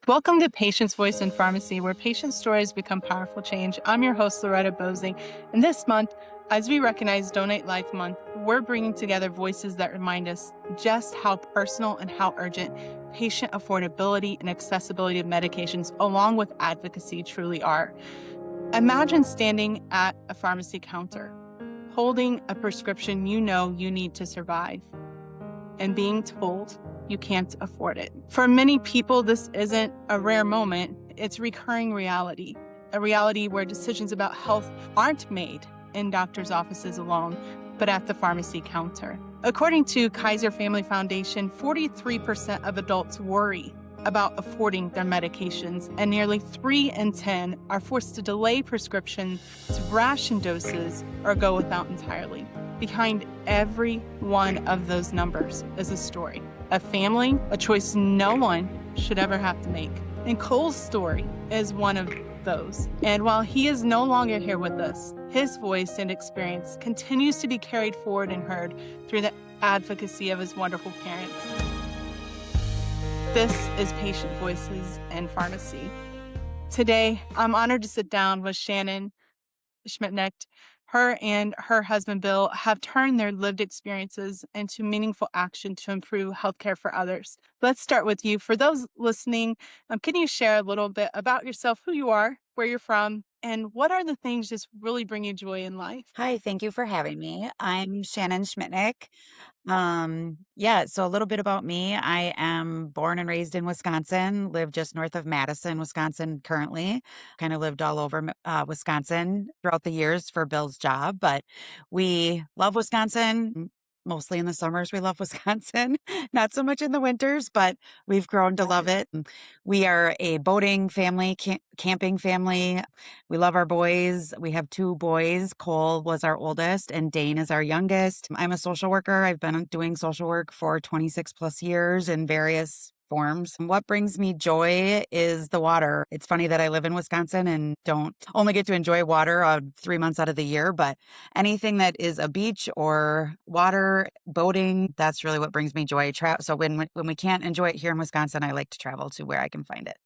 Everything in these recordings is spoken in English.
Welcome to Patient's Voice in Pharmacy, where patient stories become powerful change. I'm your host, Loretta Bosing. And this month, as we recognize Donate Life Month, we're bringing together voices that remind us just how personal and how urgent patient affordability and accessibility of medications, along with advocacy, truly are. Imagine standing at a pharmacy counter, holding a prescription you know you need to survive, and being told you can't afford it. For many people, this isn't a rare moment. It's recurring reality, a reality where decisions about health aren't made in doctors' offices alone, but at the pharmacy counter. According to Kaiser Family Foundation, 43% of adults worry about affording their medications, and nearly 3 in 10 are forced to delay prescriptions, ration doses, or go without entirely. Behind every one of those numbers is a story, a family, a choice no one should ever have to make. And Cole's story is one of those. And while he is no longer here with us, his voice and experience continues to be carried forward and heard through the advocacy of his wonderful parents. This is Patient Voices in Pharmacy. Today, I'm honored to sit down with Shannon Schmidtnecht. Her and her husband, Bill, have turned their lived experiences into meaningful action to improve healthcare for others. Let's start with you. For those listening, can you share a little bit about yourself, who you are, where you're from, and what are the things just really bring you joy in life? Hi, thank you for having me. I'm Shannon Schmidtnecht. So a little bit about me. I am born and raised in Wisconsin, live just north of Madison, Wisconsin currently. Kind of lived all over Wisconsin throughout the years for Bill's job, but we love Wisconsin. Mostly in the summers, we love Wisconsin, not so much in the winters, but we've grown to love it. We are a boating family, camping family. We love our boys. We have 2 boys. Cole was our oldest and Dane is our youngest. I'm a social worker. I've been doing social work for 26 plus years in various forms. What brings me joy is the water. It's funny that I live in Wisconsin and don't only get to enjoy water 3 months out of the year, but anything that is a beach or water, boating, that's really what brings me joy. So when we can't enjoy it here in Wisconsin, I like to travel to where I can find it.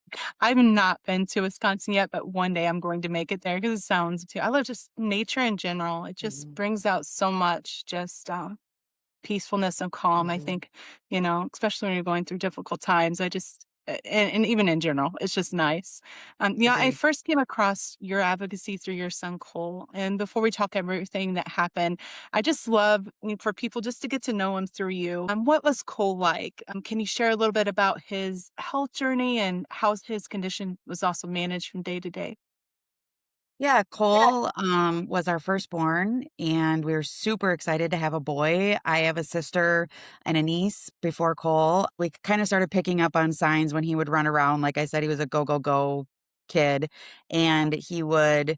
I've not been to Wisconsin yet, but one day I'm going to make it there because it sounds too. I love just nature in general. It just Mhm. brings out so much just peacefulness and calm. I Mhm. think, especially when you're going through difficult times, and even in general, it's just nice. I Agree. first came across your advocacy through your son, Cole. And before we talk everything that happened, I just love for people just to get to know him through you. What was Cole like? Can you share a little bit about his health journey and how his condition was also managed from day to day? Yeah, Cole was our firstborn, and we were super excited to have a boy. I have a sister and a niece before Cole. We kind of started picking up on signs when he would run around. Like I said, he was a go, go, go kid, and he would,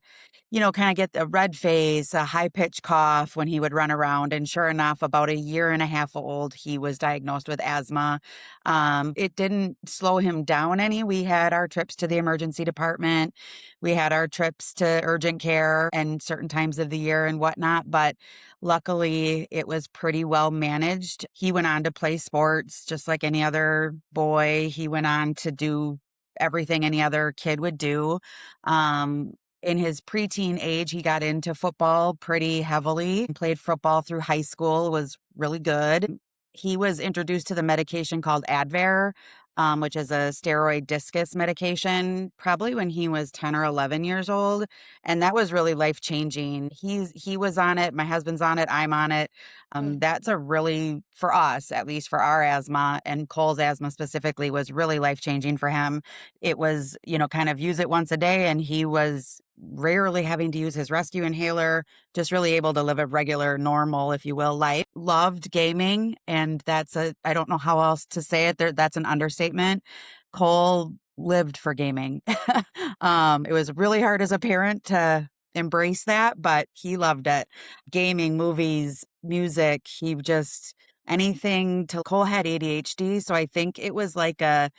kind of get a red face, a high pitched cough when he would run around. And sure enough, about a year and a half old, he was diagnosed with asthma. It didn't slow him down any. We had our trips to the emergency department. We had our trips to urgent care and certain times of the year and whatnot, but luckily it was pretty well managed. He went on to play sports just like any other boy. He went on to do everything any other kid would do. Um, in his preteen age, he got into football pretty heavily, played football through high school, was really good. He was introduced to the medication called Advair, which is a steroid discus medication, probably when he was 10 or 11 years old. And that was really life changing. He was on it. My husband's on it. I'm on it. That's a really, for us, at least for our asthma and Cole's asthma specifically, was really life changing for him. It was, kind of use it once a day. And he was rarely having to use his rescue inhaler, just really able to live a regular, normal, if you will, life. Loved gaming. And I don't know how else to say it. That's an understatement. Cole lived for gaming. It was really hard as a parent to embrace that, but he loved it. Gaming, movies, music, anything till Cole had ADHD. So I think it was like a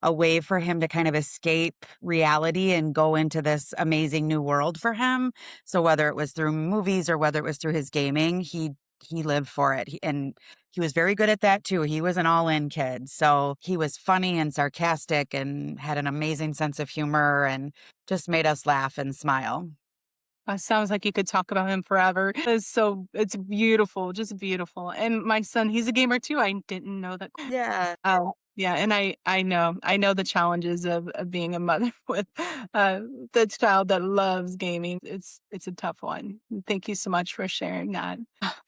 way for him to kind of escape reality and go into this amazing new world for him. So whether it was through movies or whether it was through his gaming, he he lived for it. And he was very good at that too. He was an all in kid. So he was funny and sarcastic and had an amazing sense of humor and just made us laugh and smile. Sounds like you could talk about him forever. It's beautiful, just beautiful. And my son, he's a gamer too. I didn't know that. Yeah. Oh, yeah, and I know the challenges of being a mother with, the child that loves gaming. It's a tough one. Thank you so much for sharing that.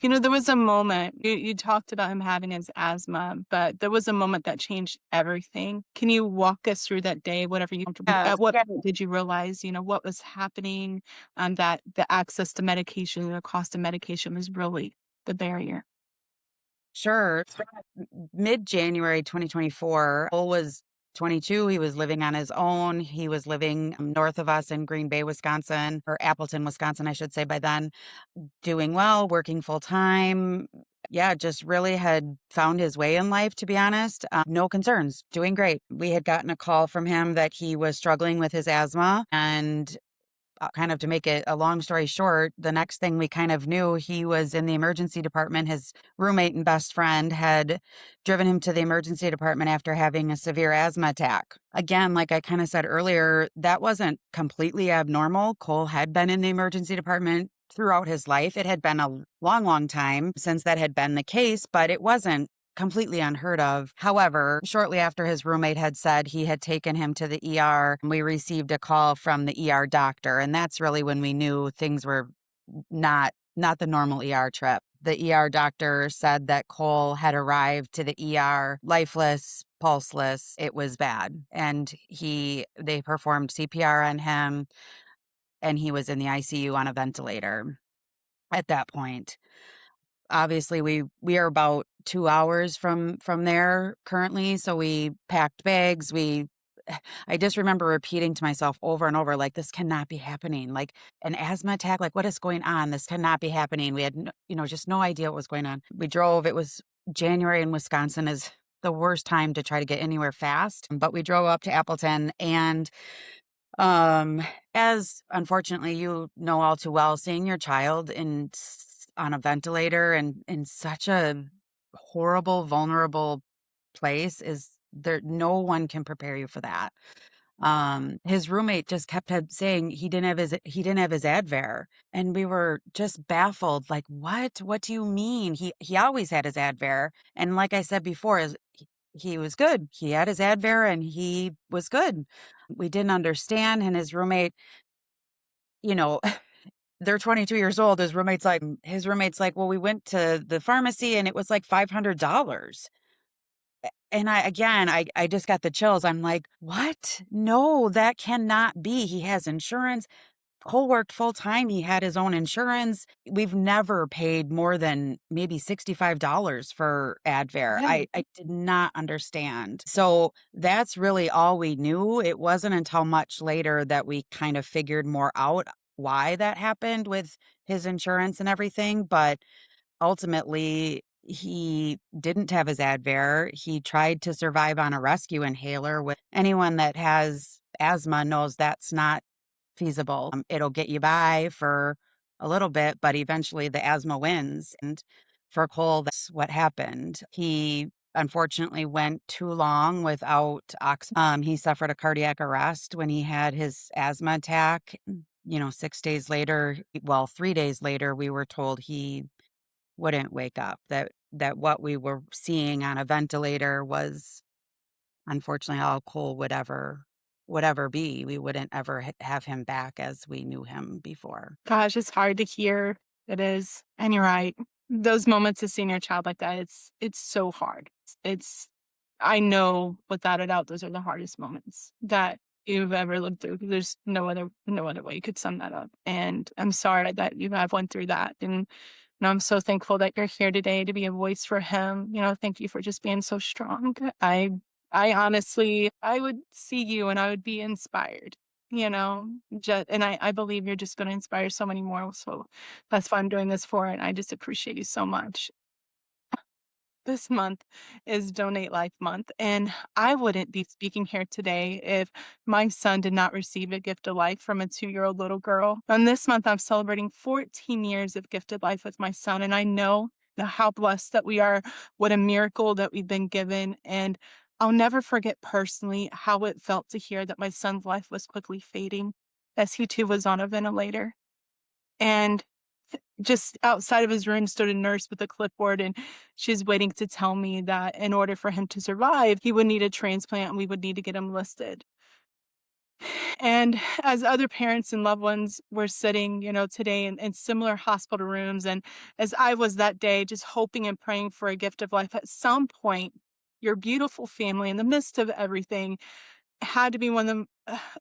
There was a moment you talked about him having his asthma, but there was a moment that changed everything. Can you walk us through that day, whatever you Yeah. at what point did you realize, what was happening, that the access to medication, the cost of medication was really the barrier? Sure. Mid January 2024, Cole was 22. He was living on his own. He was living north of us in Green Bay, Wisconsin, or Appleton, Wisconsin, I should say by then, doing well, working full time. Yeah, just really had found his way in life, to be honest. No concerns, doing great. We had gotten a call from him that he was struggling with his asthma, and kind of to make it a long story short, the next thing we kind of knew, he was in the emergency department. His roommate and best friend had driven him to the emergency department after having a severe asthma attack. Again, like I kind of said earlier, that wasn't completely abnormal. Cole had been in the emergency department throughout his life. It had been a long, long time since that had been the case, but it wasn't completely unheard of. However, shortly after his roommate had said he had taken him to the ER, we received a call from the ER doctor, and that's really when we knew things were not the normal ER trip. The ER doctor said that Cole had arrived to the ER lifeless, pulseless. It was bad. And they performed CPR on him, and he was in the ICU on a ventilator at that point. Obviously, we are about 2 hours from there currently, so we packed bags, I just remember repeating to myself over and over, like, "This cannot be happening, like, an asthma attack, like, what is going on? This cannot be happening." We had just no idea what was going on. We drove. It was January in Wisconsin is the worst time to try to get anywhere fast, but we drove up to Appleton, and um, as unfortunately you know all too well, seeing your child on a ventilator and in such a horrible, vulnerable place is there no one can prepare you for that. His roommate just kept saying he didn't have his Advair, and we were just baffled, like, what? What do you mean? He always had his Advair, and like I said before, he was good. He had his Advair and he was good. We didn't understand, and his roommate, you know, they're 22 years old. His roommate's like, "Well, we went to the pharmacy and it was like $500." And I just got the chills. I'm like, "What? No, that cannot be. He has insurance." Cole worked full time. He had his own insurance. We've never paid more than maybe $65 for Advair. Yeah. I did not understand. So that's really all we knew. It wasn't until much later that we kind of figured more out why that happened with his insurance and everything. But ultimately, he didn't have his Advair. He tried to survive on a rescue inhaler. With anyone that has asthma knows that's not feasible. It'll get you by for a little bit, but eventually the asthma wins. And for Cole, that's what happened. He unfortunately went too long without oxygen. He suffered a cardiac arrest when he had his asthma attack. 6 days later, well, 3 days later, we were told he wouldn't wake up. That what we were seeing on a ventilator was unfortunately all Cole would ever be. We wouldn't ever have him back as we knew him before. Gosh, it's hard to hear. It is. And you're right. Those moments of seeing your child like that, it's so hard. It's I know without a doubt those are the hardest moments that you've ever lived through. There's no other way you could sum that up. And I'm sorry that you have went through that. And I'm so thankful that you're here today to be a voice for him. Thank you for just being so strong. I honestly, I would see you and I would be inspired. And I believe you're just going to inspire so many more. So that's why I'm doing this for. And I just appreciate you so much. This month is Donate Life Month, and I wouldn't be speaking here today if my son did not receive a gift of life from a 2-year-old little girl. And this month, I'm celebrating 14 years of gifted life with my son, and I know how blessed that we are, what a miracle that we've been given. And I'll never forget personally how it felt to hear that my son's life was quickly fading as he too was on a ventilator. And just outside of his room stood a nurse with a clipboard, and she's waiting to tell me that in order for him to survive, he would need a transplant and we would need to get him listed. And as other parents and loved ones were sitting, today in similar hospital rooms, and as I was that day, just hoping and praying for a gift of life, at some point, your beautiful family, in the midst of everything, had to be one of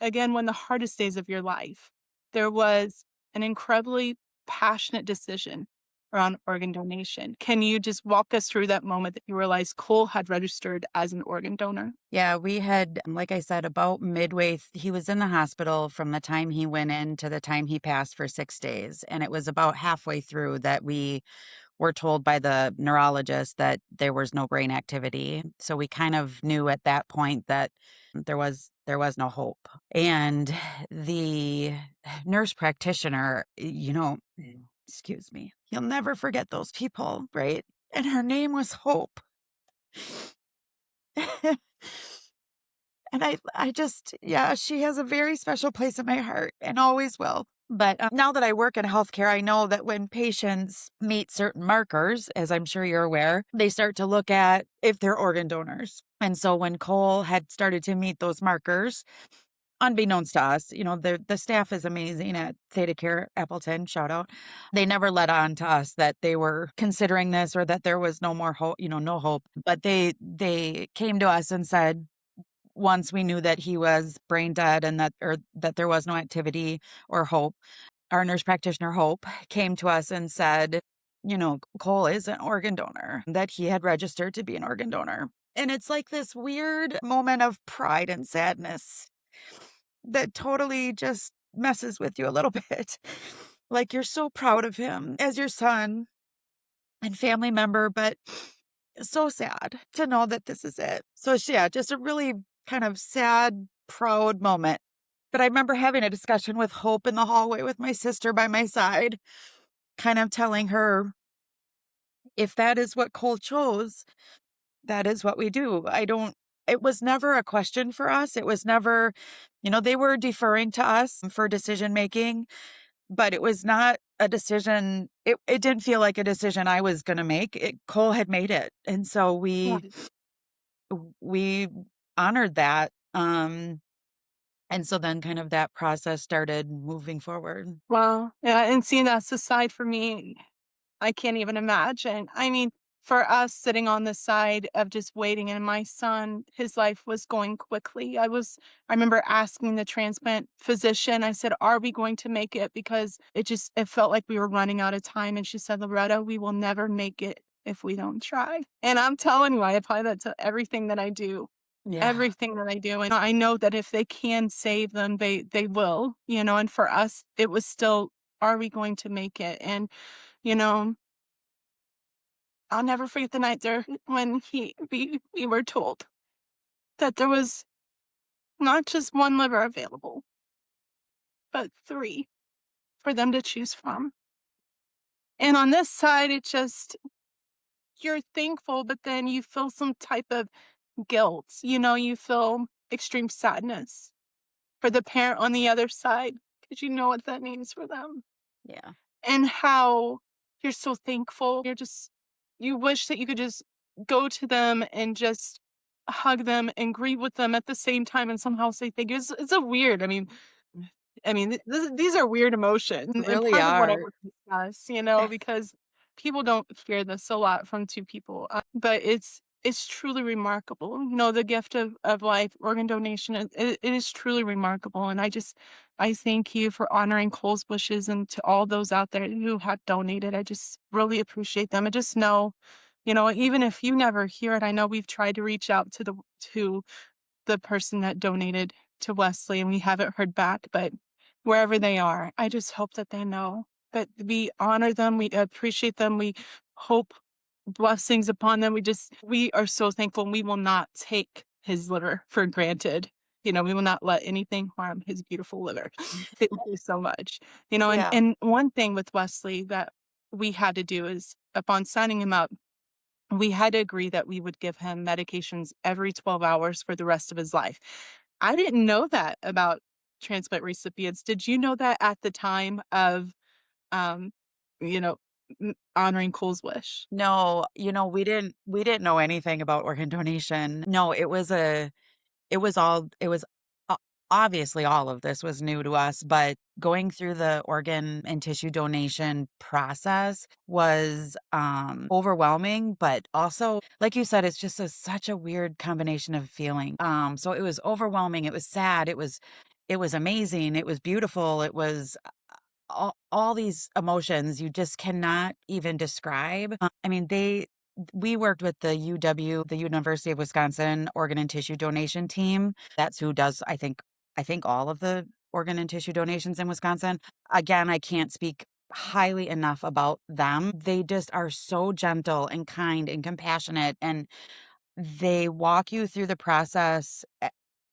again, one of the hardest days of your life. There was an incredibly passionate decision around organ donation. Can you just walk us through that moment that you realized Cole had registered as an organ donor? Yeah, we had, like I said, about midway, he was in the hospital from the time he went in to the time he passed for 6 days. And it was about halfway through that we were told by the neurologist that there was no brain activity. So we kind of knew at that point that there was no hope. And the nurse practitioner, excuse me, you'll never forget those people, right? And her name was Hope. And I just, yeah, she has a very special place in my heart and always will. But now that I work in healthcare, I know that when patients meet certain markers, as I'm sure you're aware, they start to look at if they're organ donors. And so when Cole had started to meet those markers, unbeknownst to us, the staff is amazing at Theta Care Appleton, shout out. They never let on to us that they were considering this or that there was no more hope, no hope. But they came to us and said, once we knew that he was brain dead and that there was no activity or hope, our nurse practitioner Hope came to us and said, Cole is an organ donor, that he had registered to be an organ donor. And it's like this weird moment of pride and sadness that totally just messes with you a little bit. Like you're so proud of him as your son and family member, but so sad to know that this is it. So yeah, just a really kind of sad, proud moment. But I remember having a discussion with Hope in the hallway with my sister by my side, kind of telling her, if that is what Cole chose, that is what we do. It was never a question for us. It was never, they were deferring to us for decision making, but it was not a decision. It didn't feel like a decision I was going to make. Cole had made it. And so we honored that. And so then kind of that process started moving forward. Wow. Yeah, and seeing that's the side for me, I can't even imagine. I mean, for us sitting on the side of just waiting, and my son, his life was going quickly. I remember asking the transplant physician, I said, "Are we going to make it?" Because it felt like we were running out of time. And she said, "Loretta, we will never make it if we don't try." And I'm telling you, I apply that to everything that I do. Yeah. Everything that I do, and I know that if they can save them, they will, and for us, it was still, are we going to make it? And, you know, I'll never forget the night there when we were told that there was not just one liver available, but 3 for them to choose from. And on this side, you're thankful, but then you feel some type of guilt, you feel extreme sadness for the parent on the other side, because you know what that means for them, Yeah. and how you're so thankful. You wish that you could just go to them and just hug them and grieve with them at the same time and somehow say thank you. It's a weird, these are weird emotions, and Really part of what I are. would discuss, because people don't hear this a lot from 2 people, but it's truly remarkable, the gift of life, organ donation, it is truly remarkable, and I thank you for honoring Cole's wishes, and to all those out there who have donated, I just really appreciate them, and just know, even if you never hear it, I know we've tried to reach out to the person that donated to Wesley, and we haven't heard back, but wherever they are, I just hope that they know that we honor them, we appreciate them, we hope blessings upon them. We are so thankful, and we will not take his liver for granted. We will not let anything harm his beautiful liver. Thank you so much. And Yeah. and one thing with Wesley that we had to do is upon signing him up, we had to agree that we would give him medications every 12 hours for the rest of his life. I didn't know that about transplant recipients. Did you know that at the time of, um, you know, honoring Cole's wish? No, we didn't know anything about organ donation. No, it was o obviously, all of this was new to us, but going through the organ and tissue donation process was, overwhelming, but also, like you said, it's just such a weird combination of feeling. So it was overwhelming, it was sad, it was amazing, it was beautiful, it was all these emotions you just cannot even describe. I mean, we worked with the UW, the University of Wisconsin organ and tissue donation team. That's who does, I think all of the organ and tissue donations in Wisconsin. Again, I can't speak highly enough about them. They just are so gentle and kind and compassionate, and they walk you through the process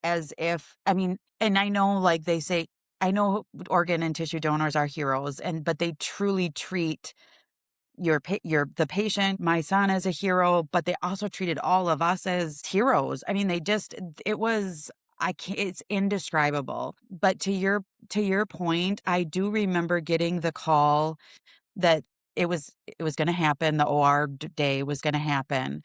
as if, I mean, and I know, like they say, I know organ and tissue donors are heroes, but they truly treat the patient, my son, as a hero, but they also treated all of us as heroes. I mean, it was, I can't, it's indescribable. But to your point, I do remember getting the call that it was going to happen. The OR day was going to happen,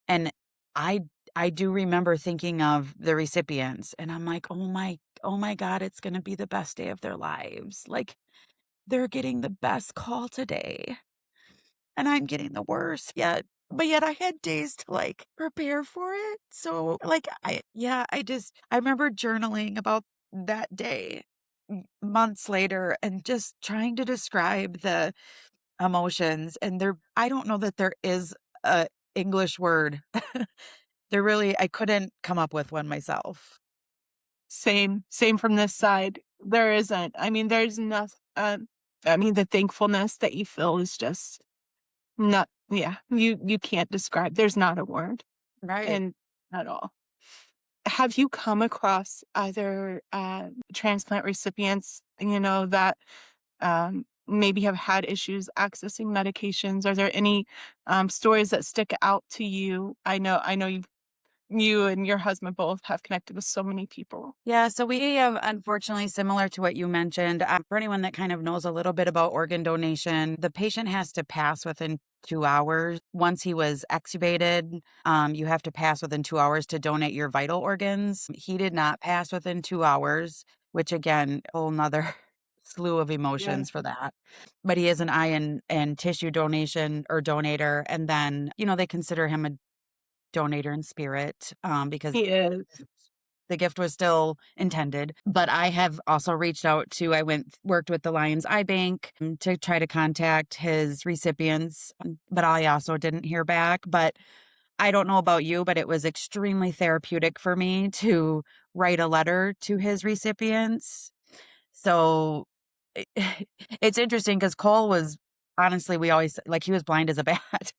and I I do remember thinking of the recipients, and I'm like, oh my God, it's gonna be the best day of their lives. Like, they're getting the best call today, and I'm getting the worst yet. But yet I had days to, like, prepare for it. So, like, I remember journaling about that day months later and just trying to describe the emotions, and I don't know that there is a English word. I couldn't come up with one myself. Same from this side. There isn't. I mean, there's nothing. I mean, the thankfulness that you feel is just not. Yeah, you can't describe. There's not a word, Right. and at all. Have you come across either transplant recipients, that maybe have had issues accessing medications? Are there any stories that stick out to you? I know you and your husband both have connected with so many people. Yeah, so we have, unfortunately, similar to what you mentioned, for anyone that kind of knows a little bit about organ donation, the patient has to pass within 2 hours. Once he was extubated, you have to pass within 2 hours to donate your vital organs. He did not pass within 2 hours, which again, a whole nother slew of Yeah, emotions for that. But he is an eye and tissue donation or donator. And then, they consider him a donator in spirit, because he is. the gift was still intended. But I have also reached out to, worked with the Lions Eye Bank, to try to contact his recipients, but I also didn't hear back. But I don't know about you, but it was extremely therapeutic for me to write a letter to his recipients. So it it's interesting because Cole was, honestly, we always, like, he was blind as a bat.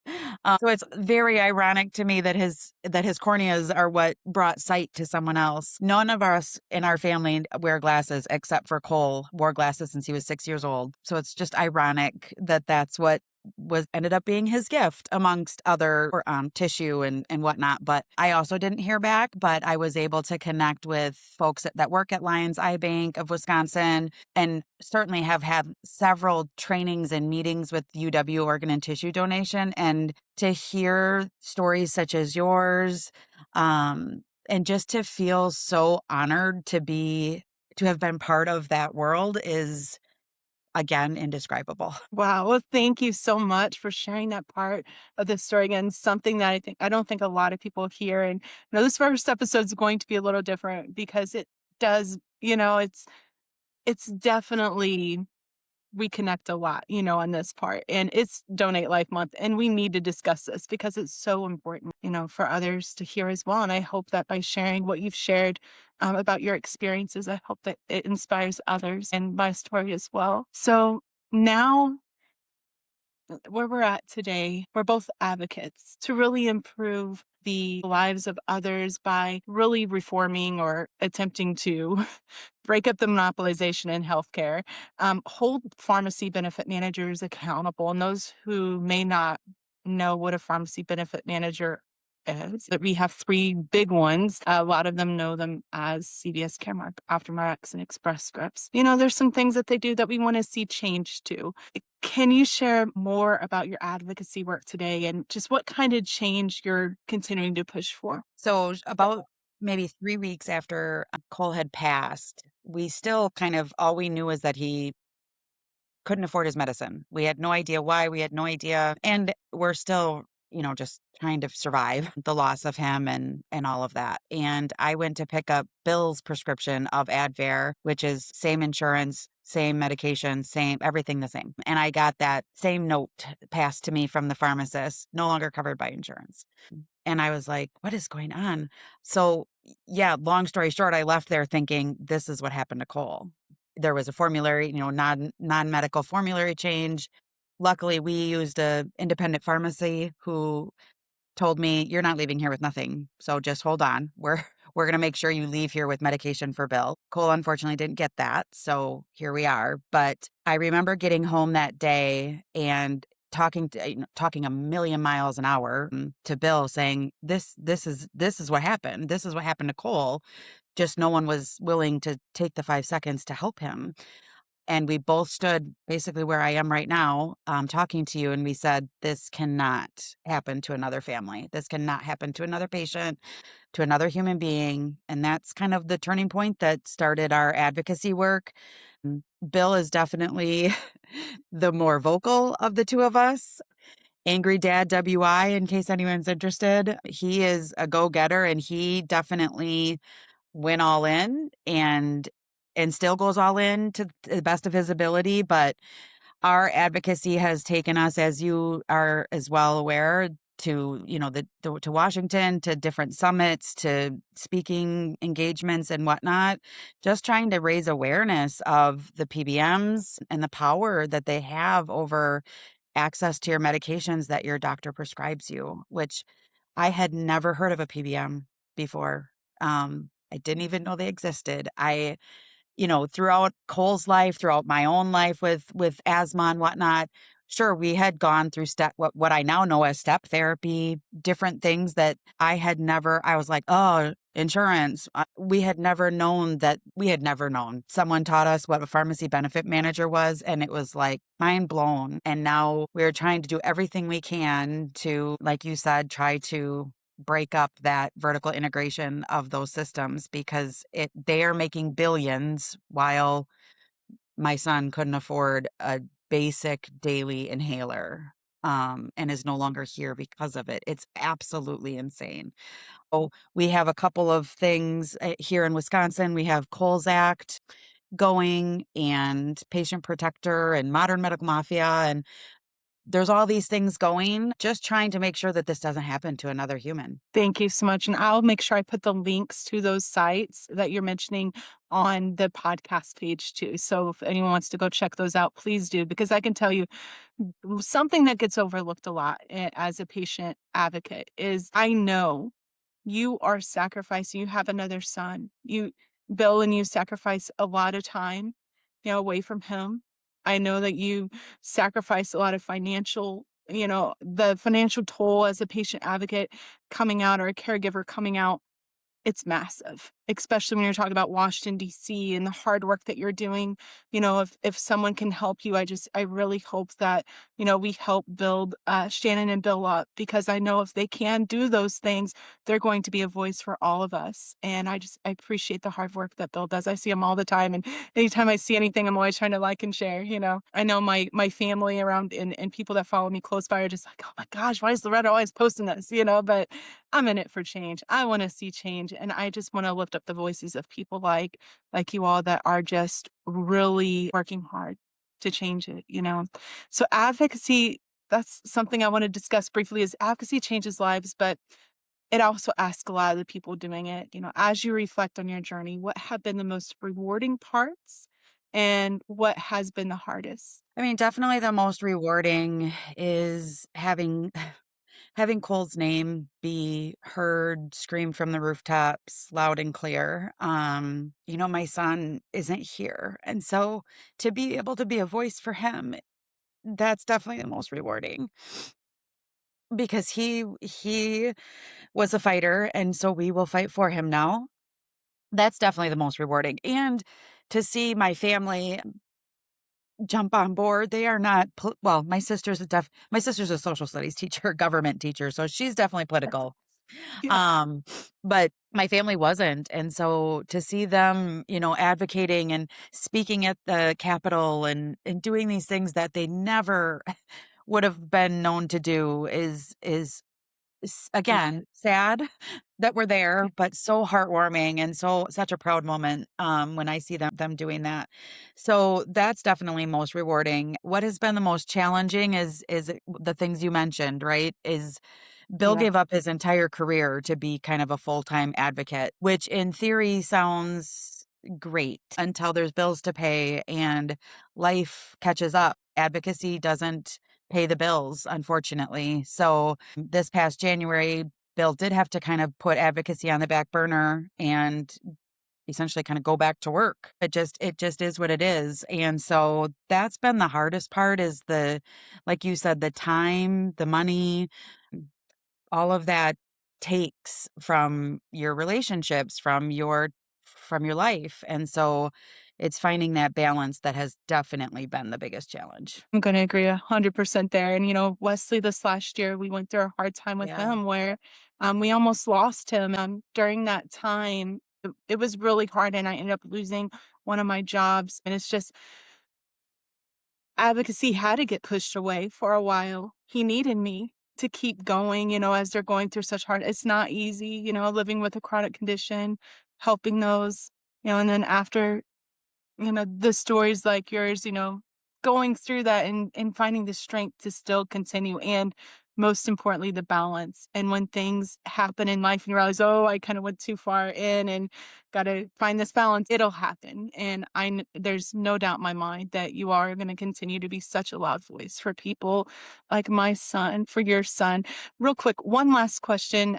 So it's very ironic to me that his corneas are what brought sight to someone else. None of us in our family wear glasses except for Cole, wore glasses since he was 6 years old. So it's just ironic that that's what was ended up being his gift amongst other tissue and whatnot. But I also didn't hear back, but I was able to connect with folks that work at Lions Eye Bank of Wisconsin, and certainly have had several trainings and meetings with UW organ and tissue donation. And to hear stories such as yours, and just to feel so honored to have been part of that world is, again, indescribable. Wow. Well, thank you so much for sharing that part of the story again. Something that I don't think a lot of people hear. And this first episode is going to be a little different because it does, it's definitely we connect a lot, on this part. And it's Donate Life Month. And we need to discuss this because it's so important, for others to hear as well. And I hope that by sharing what you've shared about your experiences, I hope that it inspires others and my story as well. So now where we're at today, we're both advocates to really improve the lives of others by really reforming or attempting to break up the monopolization in healthcare, hold pharmacy benefit managers accountable. And those who may not know what a pharmacy benefit manager is, that we have three big ones. A lot of them know them as CVS Caremark, Optumrx, and Express Scripts. There's some things that they do that we want to see change to. Can you share more about your advocacy work today and just what kind of change you're continuing to push for? So about maybe 3 weeks after Cole had passed, we still kind of all we knew is that he couldn't afford his medicine. We had no idea why, we had no idea, and we're still, just trying to survive the loss of him and all of that. And I went to pick up Bill's prescription of Advair, which is same insurance, same medication, same everything the same. And I got that same note passed to me from the pharmacist, no longer covered by insurance. And I was like, what is going on? So, yeah, long story short, I left there thinking this is what happened to Cole. There was a formulary, non-medical formulary change. Luckily, we used a independent pharmacy who told me, "You're not leaving here with nothing. So just hold on. We're going to make sure you leave here with medication for Bill." Cole unfortunately didn't get that, so here we are. But I remember getting home that day and talking a million miles an hour to Bill, saying, "This is what happened. This is what happened to Cole. Just no one was willing to take the 5 seconds to help him." And we both stood basically where I am right now, talking to you, and we said, this cannot happen to another family. This cannot happen to another patient, to another human being. And that's kind of the turning point that started our advocacy work. Bill is definitely the more vocal of the two of us. Angry Dad WI, in case anyone's interested. He is a go-getter, and he definitely went all in and still goes all in to the best of his ability. But our advocacy has taken us, as you are as well aware, to to Washington, to different summits, to speaking engagements and whatnot, just trying to raise awareness of the PBMs and the power that they have over access to your medications that your doctor prescribes you, which I had never heard of a PBM before. I didn't even know they existed. Throughout Cole's life, throughout my own life with asthma and whatnot, sure, we had gone through what I now know as step therapy, different things that I was like, oh, insurance. We had never known that we had never known. Someone taught us what a pharmacy benefit manager was, and it was like mind blown. And now we're trying to do everything we can to, like you said, try to break up that vertical integration of those systems, because they are making billions while my son couldn't afford a basic daily inhaler, and is no longer here because of it. It's absolutely insane. Oh, we have a couple of things here in Wisconsin. We have Coles Act going, and Patient Protector, and Modern Medical Mafia, and there's all these things going, just trying to make sure that this doesn't happen to another human. Thank you so much. And I'll make sure I put the links to those sites that you're mentioning on the podcast page too. So if anyone wants to go check those out, please do, because I can tell you something that gets overlooked a lot as a patient advocate is I know you are sacrificing, you have another son. Bill, and you sacrifice a lot of time, away from him. I know that you sacrifice a lot of the financial toll as a patient advocate coming out, or a caregiver coming out, it's massive, especially when you're talking about Washington, D.C. and the hard work that you're doing. If someone can help you, I really hope that, we help build Shannon and Bill up, because I know if they can do those things, they're going to be a voice for all of us. And I appreciate the hard work that Bill does. I see him all the time. And anytime I see anything, I'm always trying to like and share. I know my family around and people that follow me close by are just like, oh my gosh, why is Loretta always posting this? But I'm in it for change. I want to see change, and I just want to lift up the voices of people like you all that are just really working hard to change it. So advocacy, that's something I want to discuss briefly, is advocacy changes lives, but it also asks a lot of the people doing it, as you reflect on your journey, what have been the most rewarding parts and what has been the hardest? I mean, definitely the most rewarding is having Cole's name be heard, screamed from the rooftops loud and clear. My son isn't here. And so to be able to be a voice for him, that's definitely the most rewarding because he was a fighter and so we will fight for him now. That's definitely the most rewarding. And to see my family jump on board. They are not well, my sister's a social studies teacher, government teacher, so she's definitely political. Yeah. Um, but my family wasn't, and so to see them, advocating and speaking at the Capitol and doing these things that they never would have been known to do again, sad that we're there, but so heartwarming and such a proud moment, when I see them doing that. So that's definitely most rewarding. What has been the most challenging is the things you mentioned, right? Is Bill Yeah. gave up his entire career to be kind of a full-time advocate, which in theory sounds great until there's bills to pay and life catches up. Advocacy doesn't pay the bills, unfortunately. So this past January, Bill did have to kind of put advocacy on the back burner and essentially kind of go back to work. It just is what it is. And so that's been the hardest part is like you said, the time, the money, all of that takes from your relationships, from your life. And so it's finding that balance that has definitely been the biggest challenge. I'm gonna agree 100% there. And Wesley, this last year, we went through a hard time with Yeah. him where we almost lost him. During that time, it was really hard, and I ended up losing one of my jobs. And it's just advocacy had to get pushed away for a while. He needed me to keep going, as they're going through such hard. It's not easy, living with a chronic condition, helping those, and then after the stories like yours, going through that and finding the strength to still continue and most importantly, the balance. And when things happen in life and you realize, oh, I kind of went too far in and got to find this balance, it'll happen. And there's no doubt in my mind that you are going to continue to be such a loud voice for people like my son, for your son. Real quick, one last question.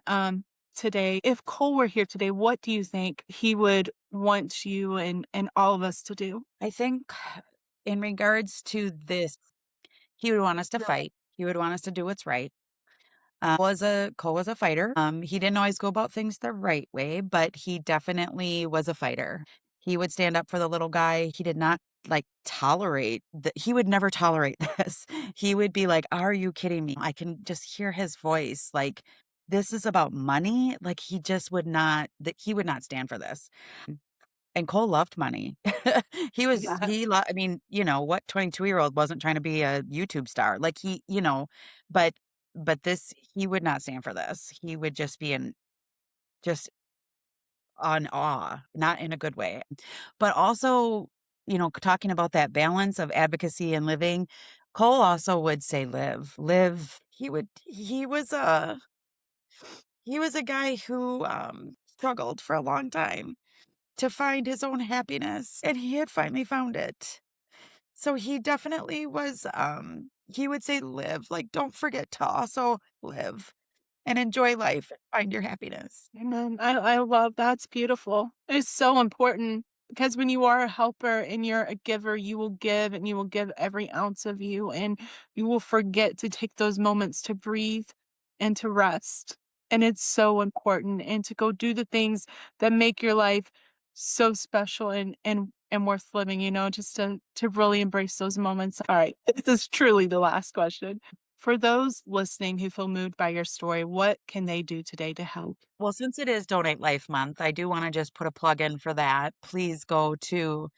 Today, if Cole were here today, what do you think he would want you and all of us to do? I think in regards to this, he would want us to fight. He would want us to do what's right. Cole was a fighter. He didn't always go about things the right way, but he definitely was a fighter. He would stand up for the little guy. He did not he would never tolerate this. He would be like, "Are you kidding me?" I can just hear his voice like this is about money. Like he would not stand for this. And Cole loved money. Yeah. I mean, what 22-year-old wasn't trying to be a YouTube star? Like but he would not stand for this. He would just be just on awe, not in a good way. But also, talking about that balance of advocacy and living, Cole also would say live, live. He was a guy who struggled for a long time to find his own happiness, and he had finally found it. So he definitely was, he would say live, like, don't forget to also live and enjoy life and find your happiness. Amen. I love that's beautiful. It's so important because when you are a helper and you're a giver, you will give and you will give every ounce of you and you will forget to take those moments to breathe and to rest. And it's so important and to go do the things that make your life so special and worth living, just to really embrace those moments. All right. This is truly the last question. For those listening who feel moved by your story, what can they do today to help? Well, since it is Donate Life Month, I do wanna just put a plug in for that. Please go to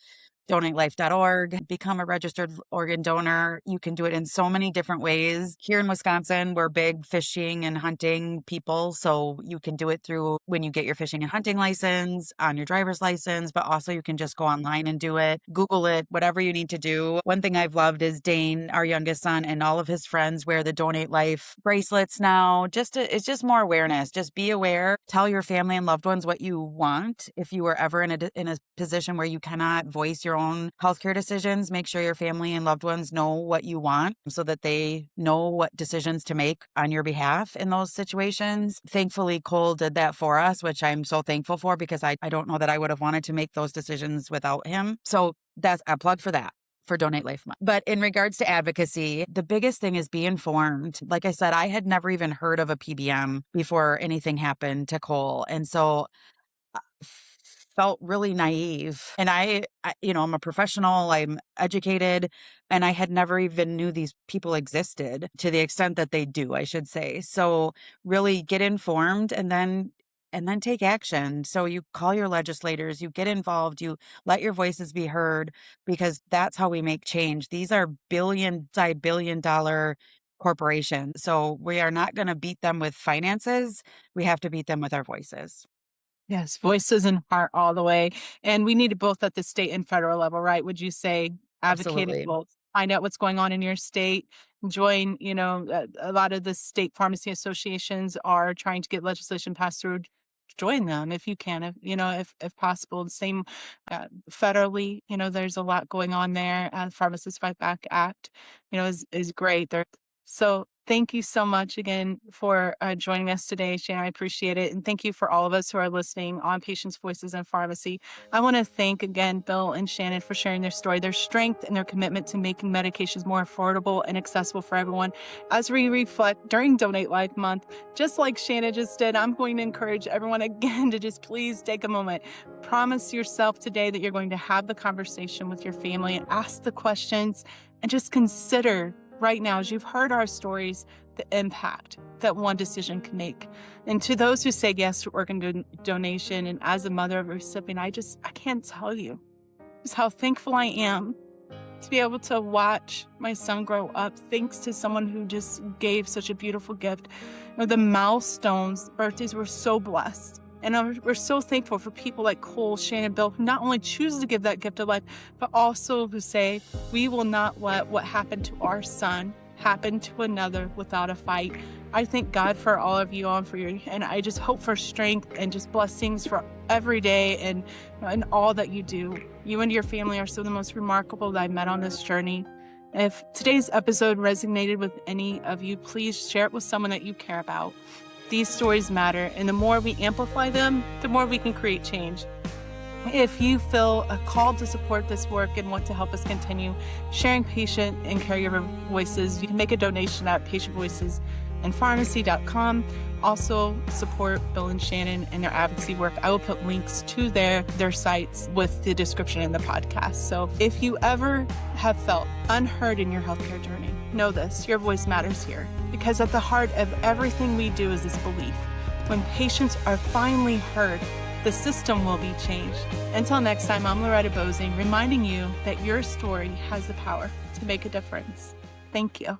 donatelife.org, become a registered organ donor. You can do it in so many different ways. Here in Wisconsin, we're big fishing and hunting people. So you can do it through when you get your fishing and hunting license on your driver's license, but also you can just go online and do it, Google it, whatever you need to do. One thing I've loved is Dane, our youngest son, and all of his friends wear the Donate Life bracelets now. It's just more awareness. Just be aware. Tell your family and loved ones what you want. If you are ever in a position where you cannot voice your your own healthcare decisions. Make sure your family and loved ones know what you want so that they know what decisions to make on your behalf in those situations. Thankfully, Cole did that for us, which I'm so thankful for because I don't know that I would have wanted to make those decisions without him. So that's a plug for that, for Donate Life Month. But in regards to advocacy, the biggest thing is be informed. Like I said, I had never even heard of a PBM before anything happened to Cole. And so felt really naive. And I'm a professional, I'm educated, and I had never even knew these people existed to the extent that they do, I should say. So really get informed and then take action. So you call your legislators, you get involved, you let your voices be heard, because that's how we make change. These are multi-billion dollar corporations. So we are not going to beat them with finances. We have to beat them with our voices. Yes, voices and heart all the way. And we need it both at the state and federal level, right? Would you say advocate at Absolutely. both? Find out what's going on in your state. Join, a lot of the state pharmacy associations are trying to get legislation passed through. Join them if you can, if possible. The same federally, there's a lot going on there. Pharmacists Fight Back Act, is great. So thank you so much again for joining us today, Shannon. I appreciate it. And thank you for all of us who are listening on Patients' Voices in Pharmacy. I want to thank again Bill and Shannon for sharing their story, their strength, and their commitment to making medications more affordable and accessible for everyone. As we reflect during Donate Life Month, just like Shannon just did, I'm going to encourage everyone again to just please take a moment. Promise yourself today that you're going to have the conversation with your family and ask the questions and just consider right now, as you've heard our stories, the impact that one decision can make. And to those who say yes to organ donation, and as a mother of a recipient, I can't tell you just how thankful I am to be able to watch my son grow up, thanks to someone who just gave such a beautiful gift. The milestones, birthdays, were so blessed. And we're so thankful for people like Cole, Shannon, Bill, who not only choose to give that gift of life, but also who say, we will not let what happened to our son happen to another without a fight. I thank God for all of you and I just hope for strength and just blessings for every day and all that you do. You and your family are some of the most remarkable that I've met on this journey. If today's episode resonated with any of you, please share it with someone that you care about. These stories matter, and the more we amplify them, the more we can create change. If you feel a call to support this work and want to help us continue sharing patient and caregiver voices, you can make a donation at patientvoicesinpharmacy.com. Also support Bill and Shannon and their advocacy work. I will put links to their sites with the description in the podcast. So if you ever have felt unheard in your healthcare journey, know this, your voice matters here. Because at the heart of everything we do is this belief. When patients are finally heard, the system will be changed. Until next time, I'm Loretta Bosing, reminding you that your story has the power to make a difference. Thank you.